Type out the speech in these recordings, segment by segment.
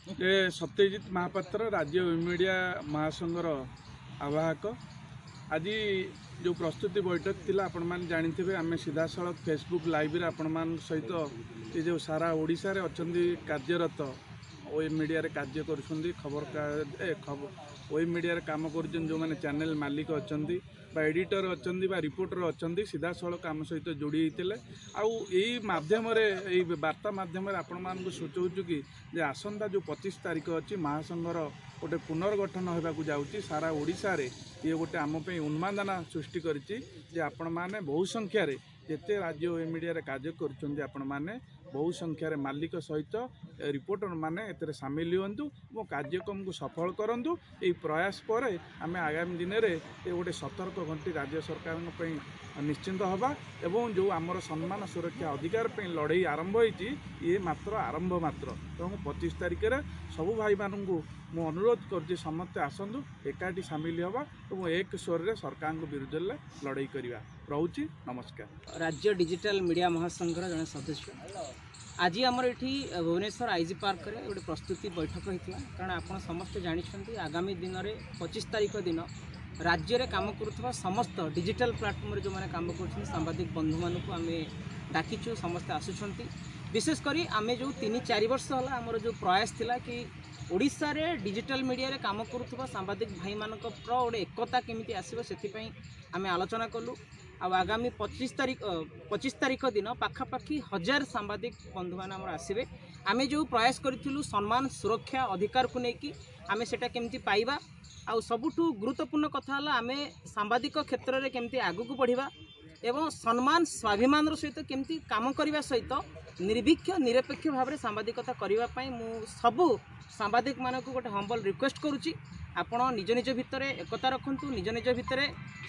सत्यजित महापात्र राज्य मीडिया महासंघर आवाहक आज जो प्रस्तुति बैठक थिला आपण मान जानिथिबे आमे सीधा सड़क फेसबुक लाइव रे आपण मान सहित ये जो सारा ओडिशा रे अछंदी कार्यरत ओ मीडिया रे कार्य करूछंदी खबर ओ मीडिया रे काम करूछन जो माने चैनल मालिक अछंदी बा एडिटर अछंदी बा रिपोर्टर अछंदी सीधा सड़क आम सहित जोड़ी होते आउ यही माध्यम यही वार्ता माध्यम आपण मान सूचौचु कि जे आसंता जो 25 तारीख अच्छी महासंघर गोटे पुनर्गठन होगाकू जाऊँगी सारा ओडिशा रे ये गोटे आमपाई उन्मादना सृष्टि करिछि जे आपण माने बहु संख्यार जिते राज्य मीडिया रे कार्य करुछंदी आपण माने बहु संख्यार मालिक सहित रिपोर्टर माने एतरे सामिल हुंतु और कार्यक्रम को सफल करंतु। यही प्रयास पर आम आगामी दिन में ये गोटे सतर्क घंटी राज्य सरकार निश्चिंत हवा एवं जो आमर सम्मान सुरक्षा अधिकार पे लड़ाई आरंभ होती ये मात्र आरंभ मात्र तेणु 25 तारीख में सबू भाई मानू मु अनुरोध कर समस्ते आसतु एकाठी सामिल हवा और एक स्वर में सरकार विरुद्ध लड़ाई करवा रोची। नमस्कार। राज्य डिजिटल मीडिया महासंघर जड़े सदस्य आज आमर ये भुवनेश्वर आईजी पार्क रे गोटे प्रस्तुति बैठक होता कारण आप समस्ते जानते आगामी दिन में 25 तारीख दिन राज्य रे काम करुवा समस्त डिजिटल प्लाटफर्म जो मैंने काम कर सांबादिक बंधु मानक आम डाकिचु समस्ते आसुंच विशेषकर आम जो 3-4 वर्ष है आमर जो प्रयास थिला कि ओडिशा रे डिजिटल मीडिया रे काम करुवा सांबादिक भाई मानक गोटे एकता केमिति आसीबो सेथिपई आम आलोचना कलु। आगामी 25 तारीख दिन पाखापाखि 1000 सांबादिक बंधु मान आसबे आम जो प्रयास करूँ सम्मान सुरक्षा अधिकार को लेकिन आम सेटा केमिति पाइबा आउ सबुठु गुरुत्वपूर्ण कथा आम सांबादिक क्षेत्र में केमिति आगू बढ़िबा एवं सम्मान स्वाभिमान सहित केमिति काम करने सहित निर्भीक्ष निरपेक्ष भाव में सांबादिकता करने मु सबू सांबादिक मानक गोटे हम्बल रिक्वेस्ट करुच्ची आपण निज निज भितर एकता रखु निज निज भितर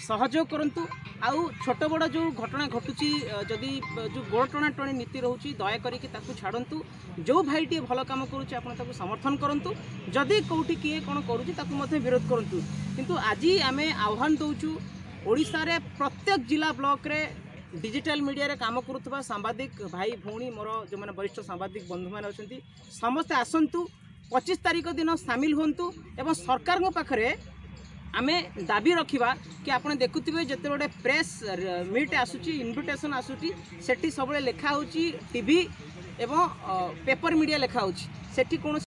सहयोग करूँ आउ छोट बड़ जो घटना घटुची जदि जो गोड़ टणा टणी नीति रोचे दया करिक छाड़ू जो भाईटे भल कम करुच्चे आप समर्थन करूँ जदि कौटी किए कौन करुच्चे विरोध करूँ किंतु आज आम आह्वान दौचु ओडिशा रे प्रत्येक जिला ब्लॉक रे डिजिटल मीडिया रे काम करुवा सांबादिक भाई भौणी मोर जो मैंने वरिष्ठ सांबादिक बंधु मैंने अच्छा समस्ते आसतु 25 तारीख दिन सामिल होंतु एवं सरकार पाखरे आमे दाबी रखिबा कि आपने देखुथिबे जते गोटे प्रेस मीट आसुची इनविटेशन आसुची सेठी सबले लेखा होची टीवी एवं पेपर मीडिया लेखा होची सेठी कोन